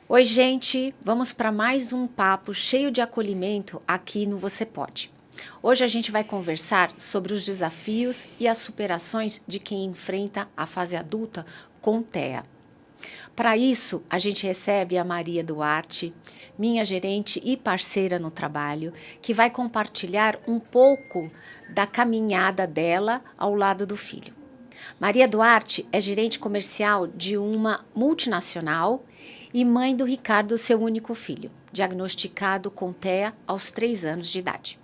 Oi, gente! Vamos para mais um papo cheio de acolhimento aqui no Você Pode. Hoje a gente vai conversar sobre os desafios e as superações de quem enfrenta a fase adulta com TEA. Para isso, a gente recebe a Maria Duarte, minha gerente e parceira no trabalho, que vai compartilhar um pouco da caminhada dela ao lado do filho. Maria Duarte é gerente comercial de uma multinacional e mãe do Ricardo, seu único filho, diagnosticado com TEA aos 3 anos de idade.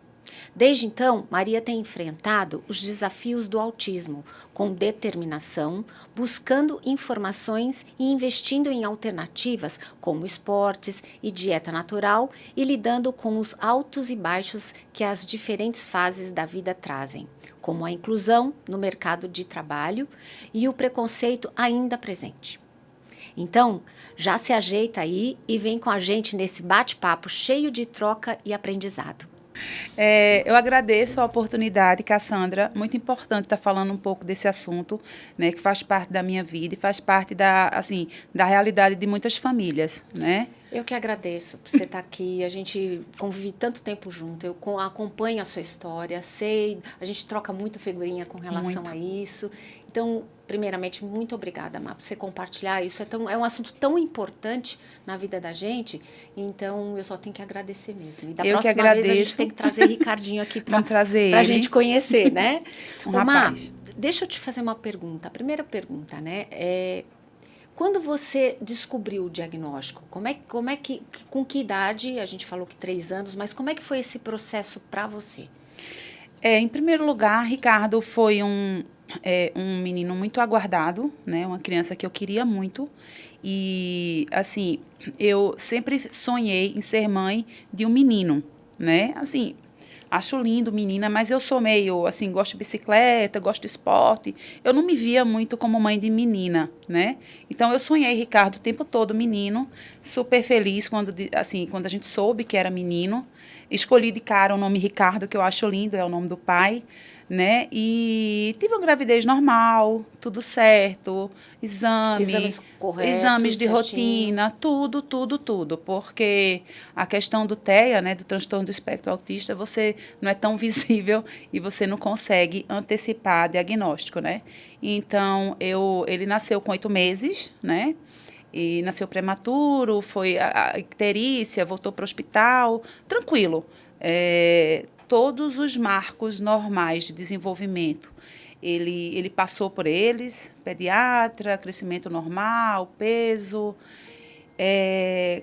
Desde então, Maria tem enfrentado os desafios do autismo com determinação, buscando informações e investindo em alternativas como esportes e dieta natural e lidando com os altos e baixos que as diferentes fases da vida trazem, como a inclusão no mercado de trabalho e o preconceito ainda presente. Então, já se ajeita aí e vem com a gente nesse bate-papo cheio de troca e aprendizado. Eu agradeço a oportunidade, Cassandra. Muito importante estar falando um pouco desse assunto, né, que faz parte da minha vida e faz parte da realidade de muitas famílias, né? Eu que agradeço por você estar aqui. A gente convive tanto tempo junto. Eu acompanho a sua história, sei, a gente troca muita figurinha com relação a isso. Então, primeiramente, muito obrigada, Má, por você compartilhar isso. É um assunto tão importante na vida da gente, então eu só tenho que agradecer mesmo. E da Eu que próxima vez a gente agradeço. tem que trazer Ricardinho aqui para a ele. gente conhecer, né? Um Ô, Má, rapaz. deixa eu te fazer uma pergunta. A primeira pergunta, né? Quando você descobriu o diagnóstico, com que idade, a gente falou que 3 anos, mas como é que foi esse processo para você? Em primeiro lugar, Ricardo foi um menino muito aguardado, né? Uma criança que eu queria muito. E, assim, eu sempre sonhei em ser mãe de um menino, né? Assim, acho lindo, menina, mas eu sou meio, assim, gosto de bicicleta, gosto de esporte. Eu não me via muito como mãe de menina, né? Então, eu sonhei, Ricardo, o tempo todo menino, super feliz quando a gente soube que era menino. Escolhi de cara o nome Ricardo, que eu acho lindo, é o nome do pai, né? E tive uma gravidez normal, tudo certo, Exames corretos, exames de certinho? rotina, tudo, porque a questão do TEA, né, do transtorno do espectro autista, você não é tão visível e você não consegue antecipar diagnóstico, né? Então, ele nasceu com 8 meses, né? E nasceu prematuro, foi a icterícia, voltou para o hospital, tranquilo. Todos os marcos normais de desenvolvimento, ele passou por eles, pediatra, crescimento normal, peso. É,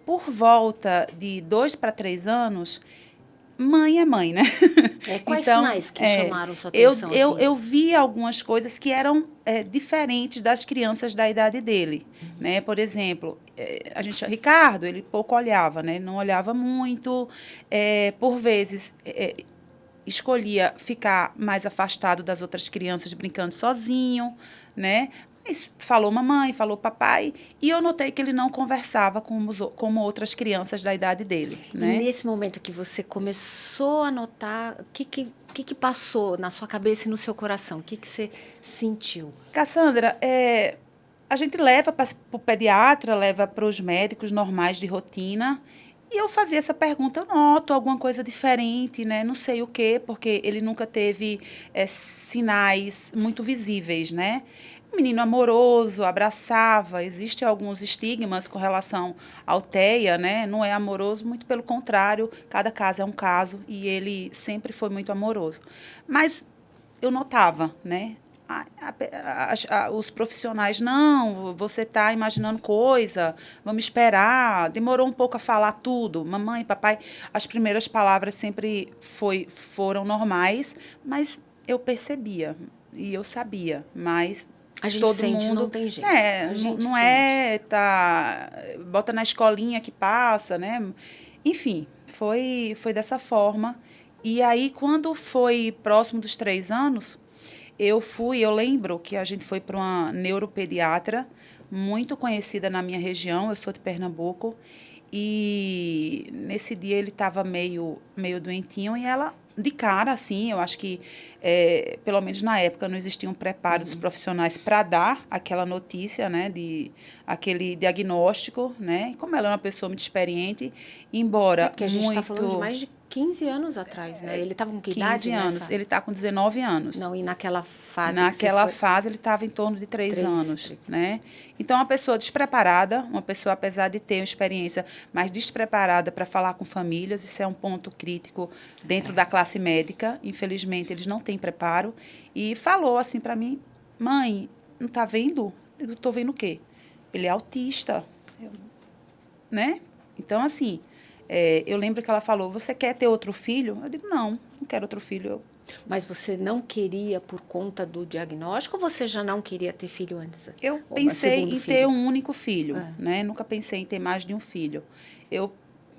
por volta de 2 para 3 anos, mãe é mãe, né? Quais Então, sinais que chamaram sua eu, atenção eu, assim? eu vi algumas coisas que eram diferentes das crianças da idade dele, né? Por exemplo, Ricardo, ele pouco olhava, né? Não olhava muito, por vezes escolhia ficar mais afastado das outras crianças brincando sozinho, né? Mas falou mamãe, falou papai, e eu notei que ele não conversava como outras crianças da idade dele, E né? nesse momento que você começou a notar, o que passou na sua cabeça e no seu coração? O que você sentiu? Cassandra, a gente leva para o pediatra, leva para os médicos normais de rotina. E eu fazia essa pergunta, eu noto alguma coisa diferente, né? Não sei o quê, porque ele nunca teve sinais muito visíveis, né? Um menino amoroso, abraçava, existem alguns estigmas com relação ao TEA, né? Não é amoroso, muito pelo contrário, cada caso é um caso e ele sempre foi muito amoroso. Mas eu notava, né? Os profissionais, não, você está imaginando coisa, vamos esperar. Demorou um pouco a falar tudo. Mamãe, papai, as primeiras palavras sempre foram normais, mas eu percebia e eu sabia, mas A gente todo sente, não mundo, tem jeito. né, A não, gente não sente. bota na escolinha que passa, né? Enfim, foi dessa forma. E aí, quando foi próximo dos 3 anos, eu lembro que a gente foi para uma neuropediatra muito conhecida na minha região, eu sou de Pernambuco, e nesse dia ele estava meio doentinho e ela de cara, assim, eu acho que, pelo menos na época, não existia um preparo dos profissionais para dar aquela notícia, né, aquele diagnóstico, né? E como ela é uma pessoa muito experiente, embora Porque a gente está falando de muito mais de 15 anos atrás, né? Ele estava com que 15 idade anos, nessa? ele está com 19 anos. Não, e naquela fase que você Naquela foi... fase, ele estava em torno de 3 Três, anos, três. né? Então, uma pessoa despreparada, uma pessoa, apesar de ter uma experiência, mas despreparada para falar com famílias, isso é um ponto crítico dentro da classe médica. Infelizmente, eles não têm preparo. E falou assim para mim, mãe, não está vendo? Eu estou vendo o quê? Ele é autista, né? Então, assim, eu lembro que ela falou, você quer ter outro filho? Eu digo, não quero outro filho. Mas você não queria por conta do diagnóstico ou você já não queria ter filho antes? Eu Ou pensei segundo em filho? ter um único filho, É. né? Nunca pensei em ter mais de um filho. Eu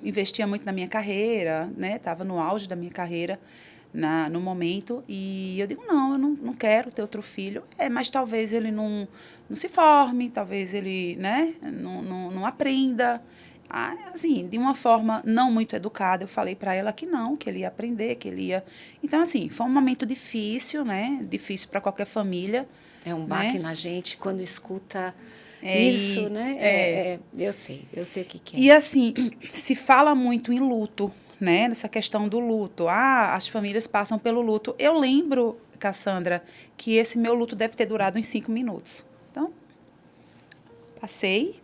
investia muito na minha carreira, né? Estava no auge da minha carreira no momento. E eu digo, eu não quero ter outro filho. Mas talvez ele não se forme, talvez ele, né? Não aprenda. Assim, de uma forma não muito educada, eu falei para ela que não, que ele ia aprender, que ele ia... Então, assim, foi um momento difícil, né? Difícil para qualquer família, É um baque né? na gente quando escuta É, isso, né? Eu sei o que é. E assim, se fala muito em luto, né? Nessa questão do luto. As famílias passam pelo luto. Eu lembro, Cassandra, que esse meu luto deve ter durado uns 5 minutos. Então, passei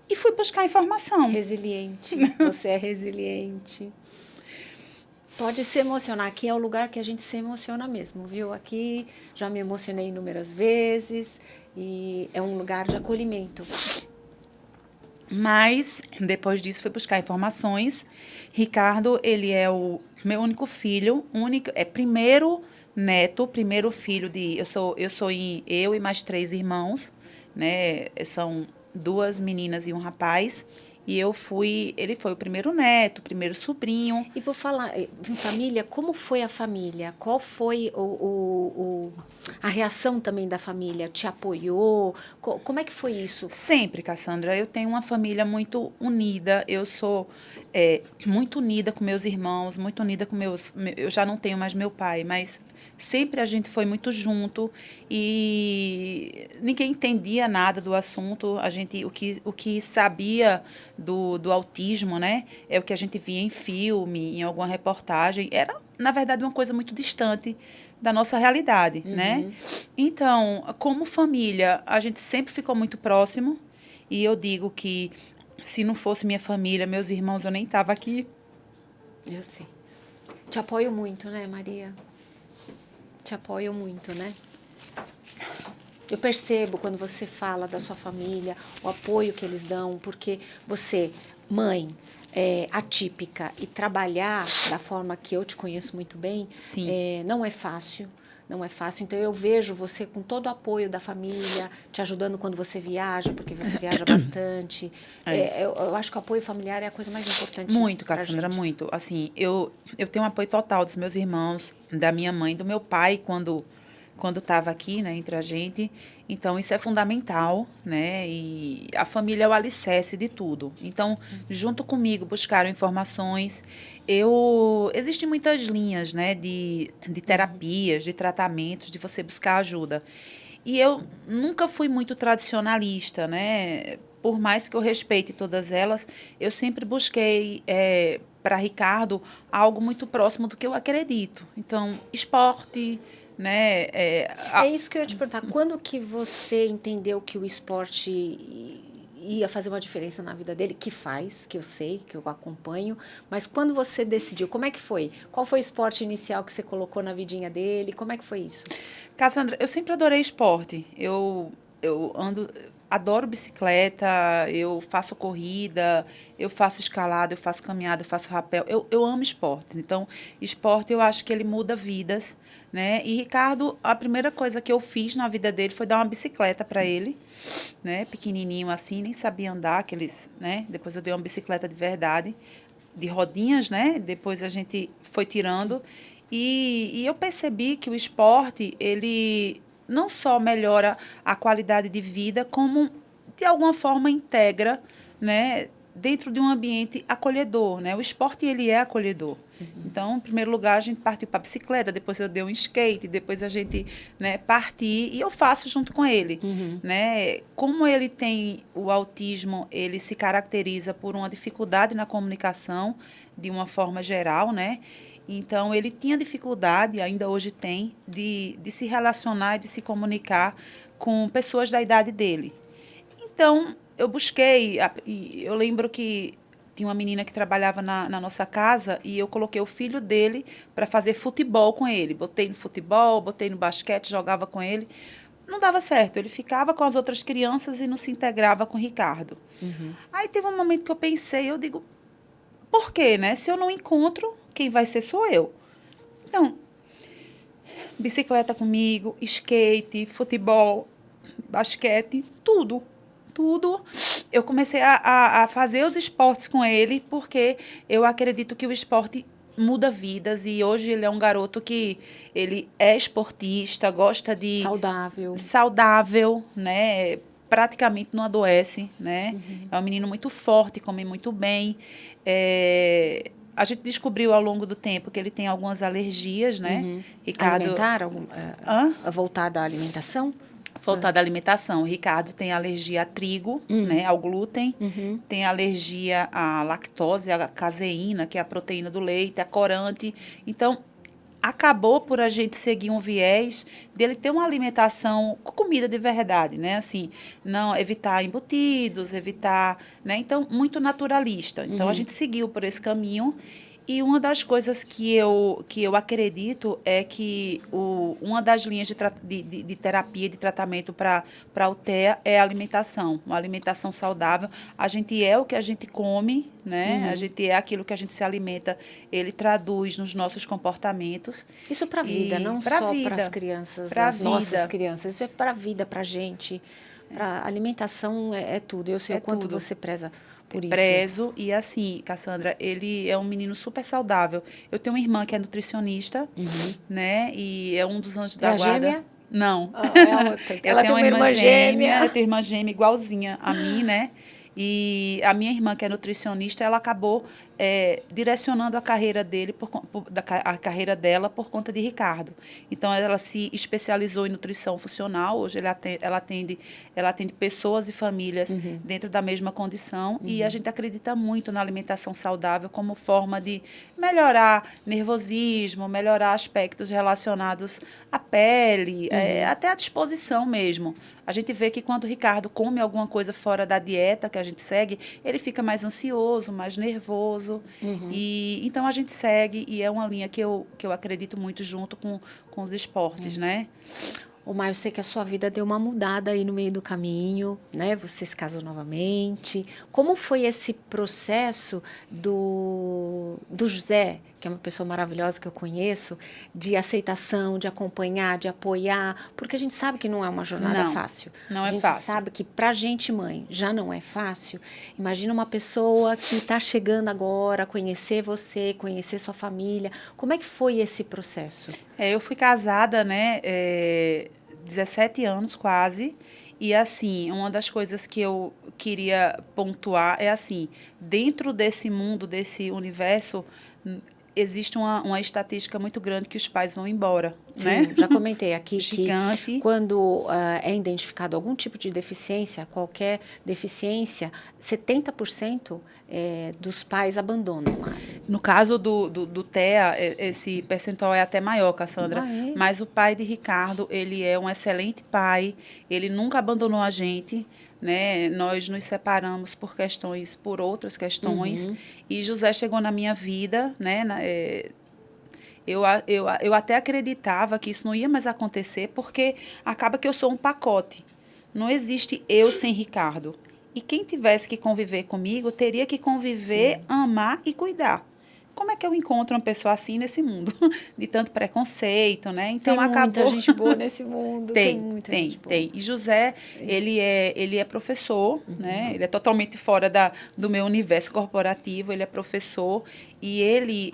e fui buscar informação. Resiliente, você é resiliente. Pode se emocionar, aqui é o lugar que a gente se emociona mesmo, viu? Aqui já me emocionei inúmeras vezes e é um lugar de acolhimento. Mas, depois disso, fui buscar informações. Ricardo, ele é o meu único filho, primeiro neto, primeiro filho de... Eu e mais 3 irmãos, né? São 2 meninas e um rapaz. E ele foi o primeiro neto, o primeiro sobrinho. E por falar em família, como foi a família? Qual foi a reação também da família? Te apoiou? Como é que foi isso? Sempre, Cassandra. Eu tenho uma família muito unida. Eu sou muito unida com meus irmãos, muito unida com Eu já não tenho mais meu pai, mas sempre a gente foi muito junto e ninguém entendia nada do assunto. O que sabia do autismo, né? É o que a gente via em filme, em alguma reportagem. Era, na verdade, uma coisa muito distante da nossa realidade, né? Então, como família, a gente sempre ficou muito próximo. E eu digo que se não fosse minha família, meus irmãos, eu nem estava aqui. Eu sei. Te apoio muito, né, Maria? Te apoio muito, né? Eu percebo quando você fala da sua família, o apoio que eles dão, porque você, mãe, atípica e trabalhar da forma que eu te conheço muito bem, Sim. Não é fácil. Não é fácil. Então, eu vejo você com todo o apoio da família, te ajudando quando você viaja, porque você viaja bastante. Eu acho que o apoio familiar é a coisa mais importante. Muito, pra Cassandra, gente. muito. Assim, eu tenho um apoio total dos meus irmãos, da minha mãe, do meu pai, quando estava aqui, né, entre a gente. Então, isso é fundamental, né? E a família é o alicerce de tudo. Então, junto comigo, buscaram informações. Existem muitas linhas, né, de terapias, de tratamentos, de você buscar ajuda. E eu nunca fui muito tradicionalista, né? Por mais que eu respeite todas elas, eu sempre busquei para Ricardo algo muito próximo do que eu acredito. Então, esporte, né? É isso que eu ia te perguntar. Quando que você entendeu que o esporte ia fazer uma diferença na vida dele? Que faz, que eu sei, que eu acompanho. Mas quando você decidiu, como é que foi? Qual foi o esporte inicial que você colocou na vidinha dele? Como é que foi isso? Cassandra, eu sempre adorei esporte. Eu adoro bicicleta, eu faço corrida, eu faço escalada, eu faço caminhada, eu faço rapel. Eu amo esportes. Então, esporte eu acho que ele muda vidas, né? E Ricardo, a primeira coisa que eu fiz na vida dele foi dar uma bicicleta para ele, né? Pequenininho assim, nem sabia andar, né? Depois eu dei uma bicicleta de verdade, de rodinhas, né? Depois a gente foi tirando e eu percebi que o esporte, ele não só melhora a qualidade de vida, como de alguma forma integra, né, dentro de um ambiente acolhedor, né? O esporte, ele é acolhedor. Então, em primeiro lugar, a gente partiu para a bicicleta, depois eu dei um skate, depois a gente, né, partiu e eu faço junto com ele, né? Como ele tem o autismo, ele se caracteriza por uma dificuldade na comunicação, de uma forma geral, né? Então, ele tinha dificuldade, ainda hoje tem, de se relacionar e de se comunicar com pessoas da idade dele. Então, eu busquei, eu lembro que tinha uma menina que trabalhava na nossa casa e eu coloquei o filho dele para fazer futebol com ele. Botei no futebol, botei no basquete, jogava com ele. Não dava certo, ele ficava com as outras crianças e não se integrava com o Ricardo. Aí teve um momento que eu pensei, eu digo, por quê, né? Se eu não encontro, quem vai ser sou eu. Então, bicicleta comigo, skate, futebol, basquete, tudo. Eu comecei a fazer os esportes com ele, porque eu acredito que o esporte muda vidas, e hoje ele é um garoto que ele é esportista, gosta de... Saudável, né? Praticamente não adoece, né? É um menino muito forte, come muito bem. A gente descobriu ao longo do tempo que ele tem algumas alergias, né? Ricardo, alimentar? Voltada à alimentação? Voltada à alimentação. O Ricardo tem alergia a trigo, né, ao glúten, tem alergia à lactose, à caseína, que é a proteína do leite, a corante. Então, acabou por a gente seguir um viés dele ter uma alimentação com comida de verdade, né? Assim, não evitar embutidos, evitar, né? Então, muito naturalista. Então, a gente seguiu por esse caminho. E uma das coisas que eu acredito é que uma das linhas de terapia, de tratamento para o TEA é a alimentação, uma alimentação saudável. A gente é o que a gente come, né? A gente é aquilo que a gente se alimenta, ele traduz nos nossos comportamentos. Isso para a vida, não só para as crianças, as nossas crianças. Isso é para a vida, para a gente. Pra alimentação é tudo. Eu sei o quanto você preza por isso. Prezo, e assim, Cassandra, ele é um menino super saudável. Eu tenho uma irmã que é nutricionista, né? E é um dos anjos da guarda. Gêmea? Não. É a outra. Ela tem uma irmã gêmea. Eu tenho irmã gêmea igualzinha a mim, né? E a minha irmã, que é nutricionista, ela acabou direcionando a carreira dele, a carreira dela por conta de Ricardo. Então, ela se especializou em nutrição funcional. Hoje, ela atende pessoas e famílias dentro da mesma condição. E a gente acredita muito na alimentação saudável como forma de melhorar nervosismo, melhorar aspectos relacionados à pele, até à disposição mesmo. A gente vê que quando o Ricardo come alguma coisa fora da dieta que a gente segue, ele fica mais ansioso, mais nervoso. E então a gente segue, e é uma linha que eu acredito muito junto com os esportes, né? Maio, eu sei que a sua vida deu uma mudada aí no meio do caminho, né? Você se casou novamente. Como foi esse processo do José, que é uma pessoa maravilhosa que eu conheço, de aceitação, de acompanhar, de apoiar? Porque a gente sabe que não é uma jornada fácil. Não é fácil. A gente sabe que pra gente, mãe, já não é fácil. Imagina uma pessoa que está chegando agora a conhecer você, conhecer sua família. Como é que foi esse processo? Eu fui casada, né? 17 anos quase, e assim, uma das coisas que eu queria pontuar é assim, dentro desse mundo, desse universo, existe uma estatística muito grande que os pais vão embora, né? Sim, já comentei aqui Gigante. Que quando é identificado algum tipo de deficiência, qualquer deficiência, 70% dos pais abandonam lá. No caso do TEA, esse percentual é até maior, Cassandra. Mas o pai de Ricardo, ele é um excelente pai, ele nunca abandonou a gente, né? Nós nos separamos por outras questões, e José chegou na minha vida, né? Eu até acreditava que isso não ia mais acontecer, porque acaba que eu sou um pacote. Não existe eu sem Ricardo. E quem tivesse que conviver comigo teria que conviver, sim, amar e cuidar. Como é que eu encontro uma pessoa assim nesse mundo? De tanto preconceito, né? Então, tem muita gente boa nesse mundo. Tem muita gente boa. Tem. E José, ele é professor, né? Ele é totalmente fora do meu universo corporativo, ele é professor, e ele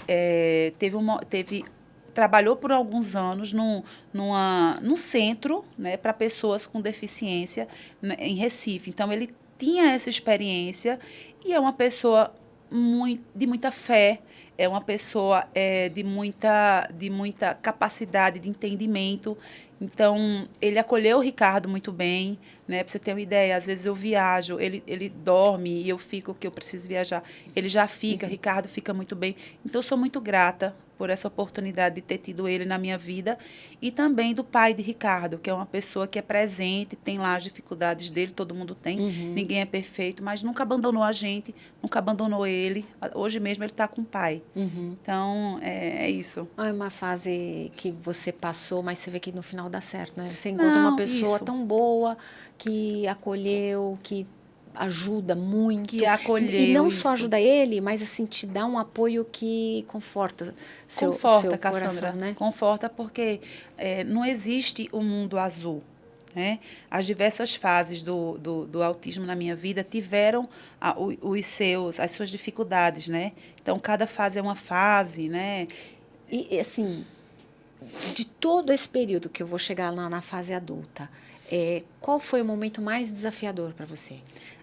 trabalhou por alguns anos num centro, né, para pessoas com deficiência, né, em Recife. Então, ele tinha essa experiência e é uma pessoa de muita fé, é uma pessoa de muita capacidade de entendimento. Então, ele acolheu o Ricardo muito bem, né? Para você ter uma ideia, às vezes eu viajo, ele dorme e eu fico que eu preciso viajar. Ele já fica, Ricardo fica muito bem. Então, eu sou muito grata por essa oportunidade de ter tido ele na minha vida e também do pai de Ricardo, que é uma pessoa que é presente, tem lá as dificuldades dele, todo mundo tem, ninguém é perfeito, mas nunca abandonou a gente, nunca abandonou ele. Hoje mesmo ele está com o pai. Então, é isso. É uma fase que você passou, mas você vê que no final dá certo, né? Você encontra Não, uma pessoa isso. tão boa, que acolheu, que ajuda muito. Que acolheu E não isso. só ajuda ele, mas assim, te dá um apoio que conforta seu Conforta, coração, Cassandra, né? conforta porque não existe o mundo azul. Né? As diversas fases do autismo na minha vida tiveram as suas dificuldades, né? Então, cada fase é uma fase, né? E assim, de todo esse período que eu vou chegar lá na fase adulta, qual foi o momento mais desafiador para você?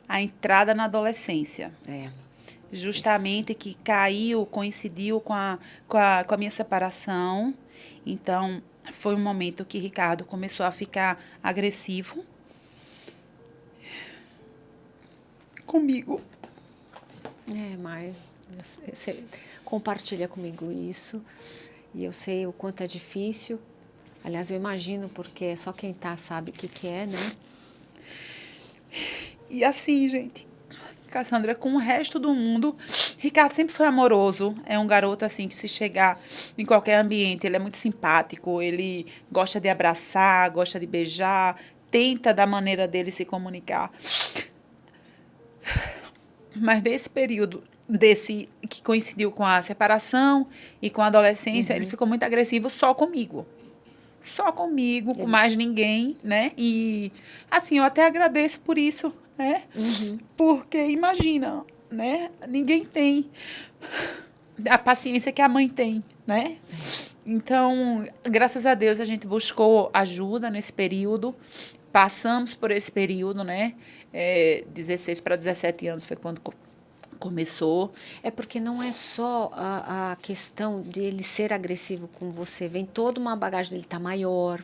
A entrada na adolescência. Justamente Isso. que coincidiu com a minha separação. Então, foi um momento que Ricardo começou a ficar agressivo comigo. Mas você compartilha comigo isso e eu sei o quanto é difícil. Aliás, eu imagino, porque só quem tá sabe o que é, né? E assim, gente, Cassandra, com o resto do mundo, Ricardo sempre foi amoroso. É um garoto, assim, que se chegar em qualquer ambiente, ele é muito simpático, ele gosta de abraçar, gosta de beijar, tenta da maneira dele se comunicar. Mas nesse período, que coincidiu com a separação e com a adolescência, ele ficou muito agressivo só comigo. Só comigo, com mais ninguém, né? E, assim, eu até agradeço por isso, né? Porque, imagina, né? Ninguém tem a paciência que a mãe tem, né? Então, graças a Deus, a gente buscou ajuda nesse período. Passamos por esse período, né? 16 para 17 anos foi quando começou. É porque não é só a questão de ele ser agressivo com você, vem toda uma bagagem dele estar maior,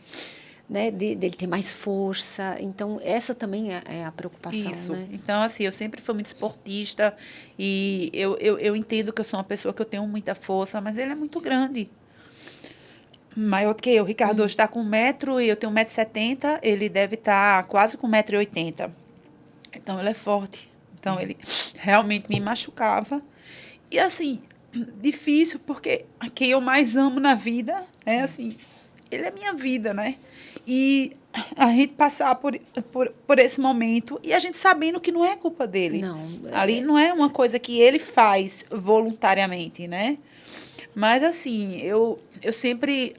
né? Dele ter mais força. Então, essa também é a preocupação, Isso. né? Então, assim, eu sempre fui muito esportista e eu entendo que eu sou uma pessoa que eu tenho muita força, mas ele é muito grande. Maior do que eu. O Ricardo hoje está com 1 m e eu tenho 1,70 m, ele deve estar quase com 1,80 m. Então, ele é forte. Então, ele realmente me machucava. E, assim, difícil, porque quem eu mais amo na vida é, assim, ele é minha vida, né? E a gente passar por esse momento e a gente sabendo que não é culpa dele. Não. Ali não é uma coisa que ele faz voluntariamente, né? Mas, assim, eu sempre...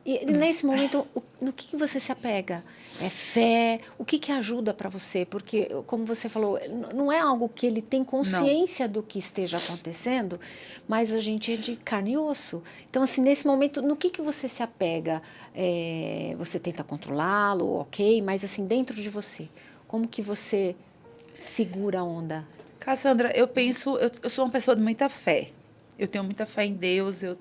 E nesse momento, no que você se apega? É fé? O que ajuda para você? Porque, como você falou, não é algo que ele tem consciência do que esteja acontecendo, mas a gente é de carne e osso. Então, assim, nesse momento, no que você se apega? Você tenta controlá-lo, ok, mas assim, dentro de você, como que você segura a onda? Cassandra, eu sou uma pessoa de muita fé. Eu tenho muita fé em Deus, eu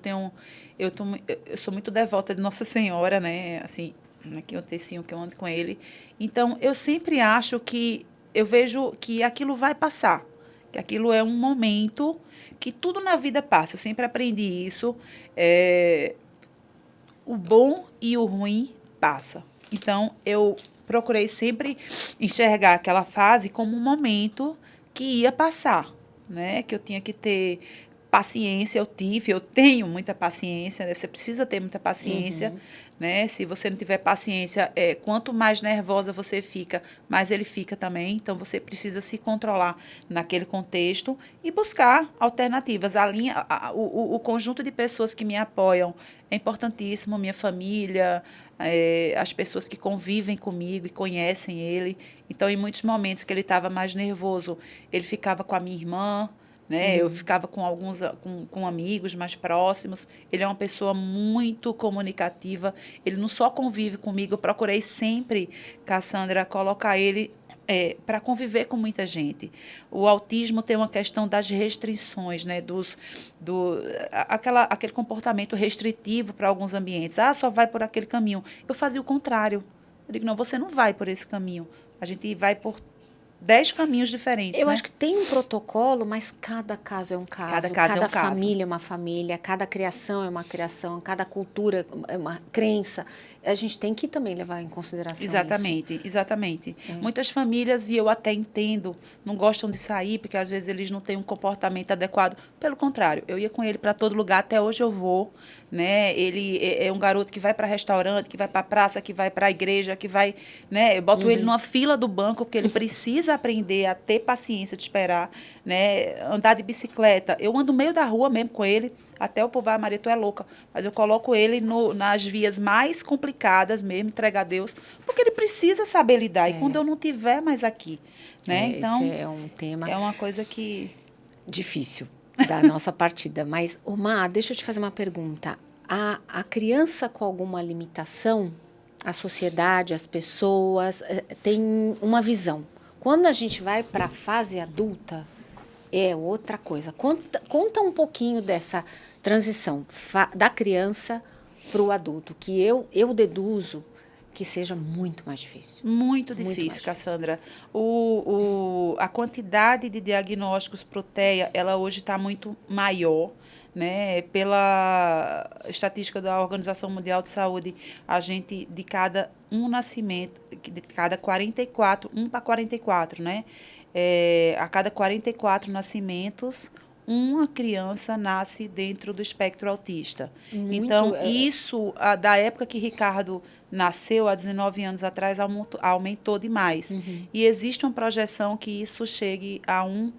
sou muito devota de Nossa Senhora, né? Assim, aqui o tecinho que eu ando com ele. Então, eu sempre acho que, eu vejo que aquilo vai passar, que aquilo é um momento, que tudo na vida passa. Eu sempre aprendi isso. O bom e o ruim passa. Então, eu procurei sempre enxergar aquela fase como um momento que ia passar, né? Que eu tinha que ter paciência, eu tenho muita paciência, né? Você precisa ter muita paciência, né? Se você não tiver paciência, quanto mais nervosa você fica, mais ele fica também. Então, você precisa se controlar naquele contexto e buscar alternativas. O conjunto de pessoas que me apoiam é importantíssimo, minha família, as pessoas que convivem comigo e conhecem ele. Então, em muitos momentos que ele estava mais nervoso, ele ficava com a minha irmã, né? Eu ficava com com amigos mais próximos. Ele é uma pessoa muito comunicativa. Ele não só convive comigo, eu procurei sempre, Cassandra, colocar ele para conviver com muita gente. O autismo tem uma questão das restrições, né? Aquele comportamento restritivo para alguns ambientes. Ah, só vai por aquele caminho. Eu fazia o contrário. Eu digo, não, você não vai por esse caminho. A gente vai por 10 caminhos diferentes. Eu né? acho que tem um protocolo, mas cada caso é um caso. Cada caso é um caso. Família é uma família, cada criação é uma criação, cada cultura é uma crença. A gente tem que também levar em consideração Exatamente, isso. exatamente. Muitas famílias, e eu até entendo, não gostam de sair, porque às vezes eles não têm um comportamento adequado. Pelo contrário, eu ia com ele para todo lugar, até hoje eu vou. Né? Ele é um garoto que vai para restaurante, que vai para praça, que vai para a igreja, que vai... Né? Eu boto ele numa fila do banco, porque ele precisa aprender a ter paciência de esperar. Né? Andar de bicicleta. Eu ando no meio da rua mesmo com ele. Até o povo, Maria, tu é louca. Mas eu coloco ele nas vias mais complicadas mesmo, entregar a Deus, porque ele precisa saber lidar. E quando eu não tiver mais aqui, né? Então, esse é um tema... É uma coisa que... difícil da nossa partida. Mas, Omar, deixa eu te fazer uma pergunta. A criança com alguma limitação, a sociedade, as pessoas, tem uma visão. Quando a gente vai para a fase adulta, é outra coisa. Conta um pouquinho dessa transição da criança para o adulto, que eu deduzo que seja muito mais difícil. Muito difícil, Cassandra. A quantidade de diagnósticos para o TEA, ela hoje está muito maior. Né? Pela estatística da Organização Mundial de Saúde, a gente, de cada nascimento, de cada 44, 1 para 44, né? A cada 44 nascimentos, uma criança nasce dentro do espectro autista. Então, isso, da época que Ricardo nasceu, há 19 anos atrás, aumentou demais. E existe uma projeção que isso chegue a 1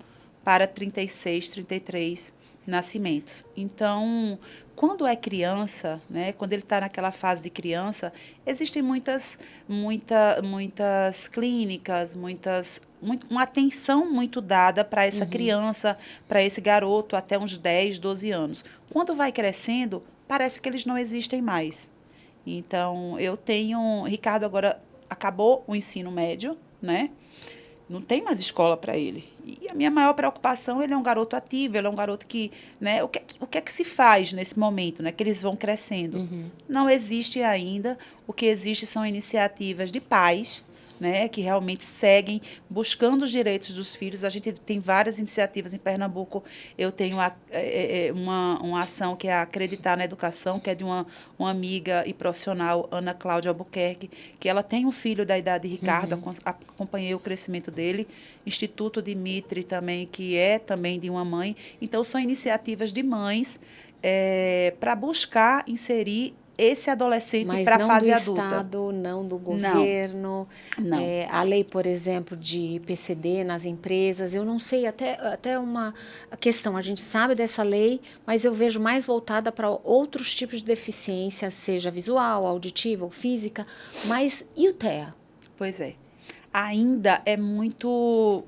para 36, 33 nascimentos. Então, quando é criança, né, quando ele está naquela fase de criança, existem muitas clínicas, uma atenção muito dada para essa criança, para esse garoto até uns 10, 12 anos. Quando vai crescendo, parece que eles não existem mais. Então, Ricardo agora acabou o ensino médio, né? Não tem mais escola para ele. E a minha maior preocupação, ele é um garoto ativo, ele é um garoto que... Né, o que é que se faz nesse momento, né, que eles vão crescendo? Não existe ainda. O que existe são iniciativas de pais, né, que realmente seguem buscando os direitos dos filhos. A gente tem várias iniciativas em Pernambuco. Eu tenho uma ação que é Acreditar na Educação, que é de uma amiga e profissional, Ana Cláudia Albuquerque, que ela tem um filho da idade de Ricardo, acompanhei o crescimento dele. Instituto Dimitri também, que é também de uma mãe. Então, são iniciativas de mães para buscar inserir esse adolescente para a fase adulta. Mas não do Estado, não do governo. Não. A lei, por exemplo, de PCD nas empresas, eu não sei, até uma questão, a gente sabe dessa lei, mas eu vejo mais voltada para outros tipos de deficiência, seja visual, auditiva ou física, mas e o TEA? Pois é. Ainda é muito...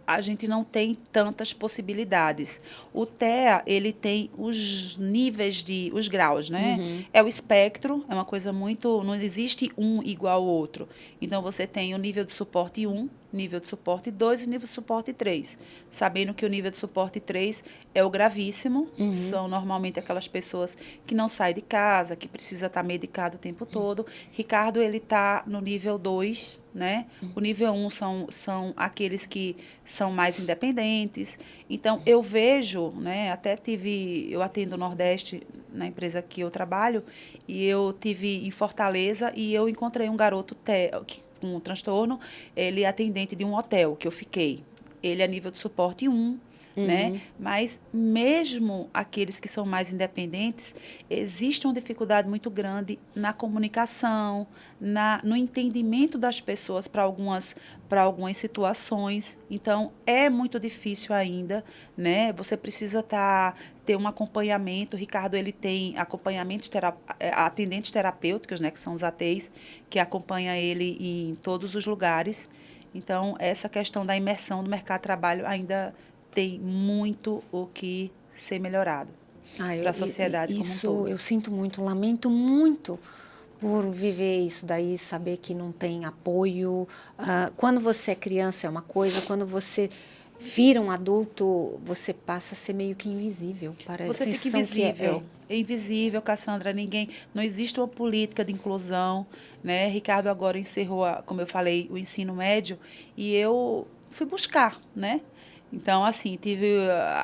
A gente não tem tantas possibilidades. O TEA, ele tem os níveis os graus, né? É o espectro, é uma coisa muito... Não existe um igual ao outro. Então, você tem o nível de suporte 1, nível de suporte 2 e nível de suporte 3. Sabendo que o nível de suporte 3 é o gravíssimo, são normalmente aquelas pessoas que não saem de casa, que precisa estar medicado o tempo todo. Ricardo, ele está no nível 2, né? O nível 1 são aqueles que são mais independentes. Então, eu vejo, né? Eu atendo o Nordeste na empresa que eu trabalho, e eu tive em Fortaleza e eu encontrei um garoto com um transtorno, ele é atendente de um hotel que eu fiquei. Ele é nível de suporte 1, né? Mas mesmo aqueles que são mais independentes, existe uma dificuldade muito grande na comunicação, no entendimento das pessoas para algumas situações. Então, é muito difícil ainda, né? Você precisa ter um acompanhamento. O Ricardo, ele tem atendentes terapêuticos, né? Que são os ATs, que acompanham ele em todos os lugares. Então, essa questão da imersão no mercado de trabalho ainda tem muito o que ser melhorado para a sociedade como um todo. Eu sinto muito, lamento muito por viver isso daí, saber que não tem apoio. Quando você é criança é uma coisa, quando você vira um adulto, você passa a ser meio que invisível. Parece Você fica sensação que invisível. É invisível, Cassandra, ninguém, não existe uma política de inclusão, né? Ricardo agora encerrou, como eu falei, o ensino médio e eu fui buscar, né? Então, assim, tive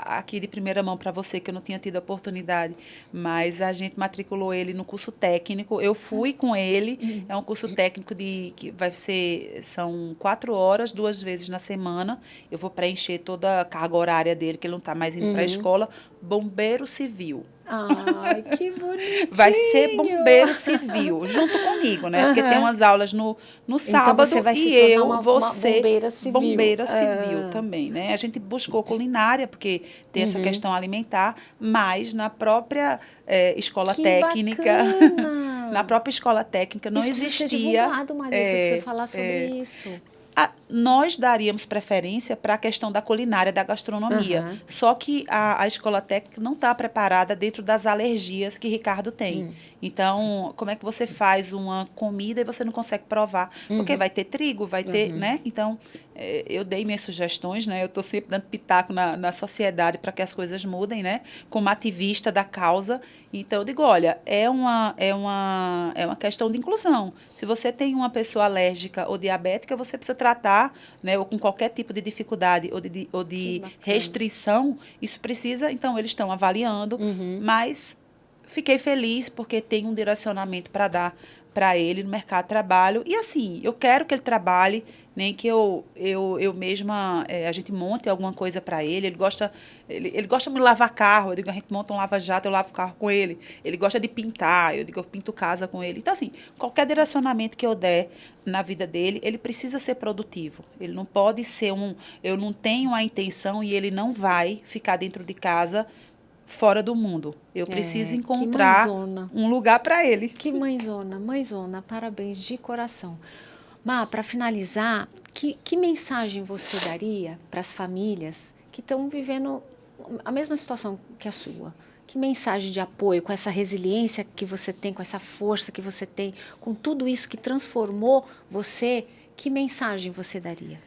aqui de primeira mão para você que eu não tinha tido a oportunidade, mas a gente matriculou ele no curso técnico. Eu fui com ele, é um curso técnico que vai ser, são 4 horas, 2 vezes na semana. Eu vou preencher toda a carga horária dele, que ele não está mais indo para a escola. Bombeiro civil. Ai, que bonitinho. Vai ser bombeiro civil, junto comigo, né? Porque tem umas aulas no sábado você vai e se tornar eu vou uma ser bombeira civil. bombeira civil também, né? A gente buscou culinária, porque tem essa questão alimentar, mas na própria escola Que técnica, bacana. na própria escola técnica não Isso precisa ser existia. divulgado, Maria, você precisa falar sobre isso. Nós daríamos preferência para a questão da culinária, da gastronomia. Só que a escola técnica não está preparada dentro das alergias que Ricardo tem. Então, como é que você faz uma comida e você não consegue provar? Porque vai ter trigo, vai ter, né? Então, eu dei minhas sugestões, né? Eu estou sempre dando pitaco na sociedade para que as coisas mudem, né? Como ativista da causa. Então, eu digo, olha, é uma questão de inclusão. Se você tem uma pessoa alérgica ou diabética, você precisa tratar, né? Ou com qualquer tipo de dificuldade ou de restrição, isso precisa. Então, eles estão avaliando, mas fiquei feliz porque tem um direcionamento para dar para ele no mercado de trabalho. E assim, eu quero que ele trabalhe, nem que eu mesma, a gente monte alguma coisa para ele. Ele gosta de lavar carro. Eu digo, a gente monta um lava-jato, eu lavo o carro com ele. Ele gosta de pintar, eu digo, eu pinto casa com ele. Então, assim, qualquer direcionamento que eu der na vida dele, ele precisa ser produtivo. Ele não pode ser eu não tenho a intenção e ele não vai ficar dentro de casa fora do mundo. Eu preciso encontrar um lugar para ele. Que mãezona, parabéns de coração. Má, para finalizar, que mensagem você daria para as famílias que estão vivendo a mesma situação que a sua? Que mensagem de apoio, com essa resiliência que você tem, com essa força que você tem, com tudo isso que transformou você, que mensagem você daria?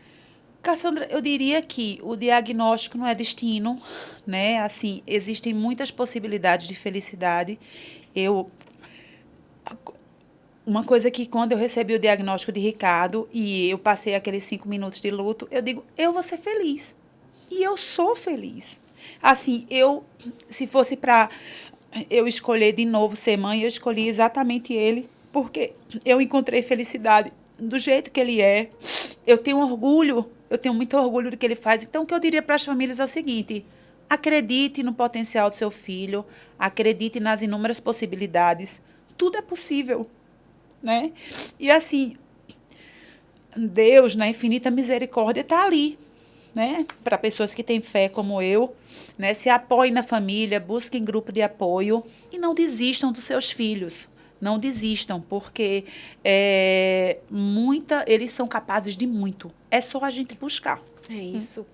Cassandra, eu diria que o diagnóstico não é destino, né? Assim, existem muitas possibilidades de felicidade. Uma coisa que quando eu recebi o diagnóstico de Ricardo e eu passei aqueles 5 minutos de luto, eu digo, eu vou ser feliz. E eu sou feliz. Assim, se fosse para eu escolher de novo ser mãe, eu escolhi exatamente ele, porque eu encontrei felicidade do jeito que ele é. Eu tenho muito orgulho do que ele faz. Então, o que eu diria para as famílias é o seguinte: acredite no potencial do seu filho, acredite nas inúmeras possibilidades. Tudo é possível, né? E assim, Deus, na infinita misericórdia, está ali, né? Para pessoas que têm fé como eu, né? Se apoiem na família, busquem grupo de apoio e não desistam dos seus filhos. Não desistam, porque eles são capazes de muito. É só a gente buscar. É isso.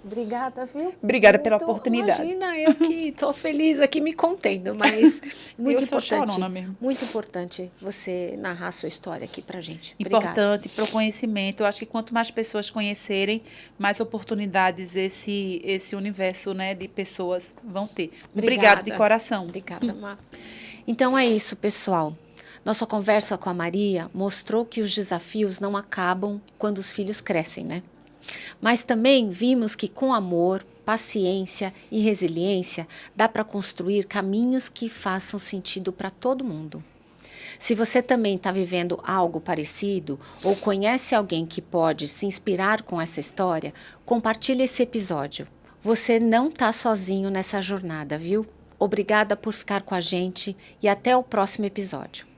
Obrigada, viu? Obrigada pela oportunidade. Imagina, eu que estou feliz aqui me contendo, mas muito eu sou importante. chorona mesmo. Muito importante você narrar a sua história aqui pra gente. Importante para o conhecimento. Eu acho que quanto mais pessoas conhecerem, mais oportunidades esse universo, né, de pessoas vão ter. Obrigada de coração. Obrigada, Má. Então é isso, pessoal. Nossa conversa com a Maria mostrou que os desafios não acabam quando os filhos crescem, né? Mas também vimos que com amor, paciência e resiliência dá para construir caminhos que façam sentido para todo mundo. Se você também está vivendo algo parecido ou conhece alguém que pode se inspirar com essa história, compartilhe esse episódio. Você não está sozinho nessa jornada, viu? Obrigada por ficar com a gente e até o próximo episódio.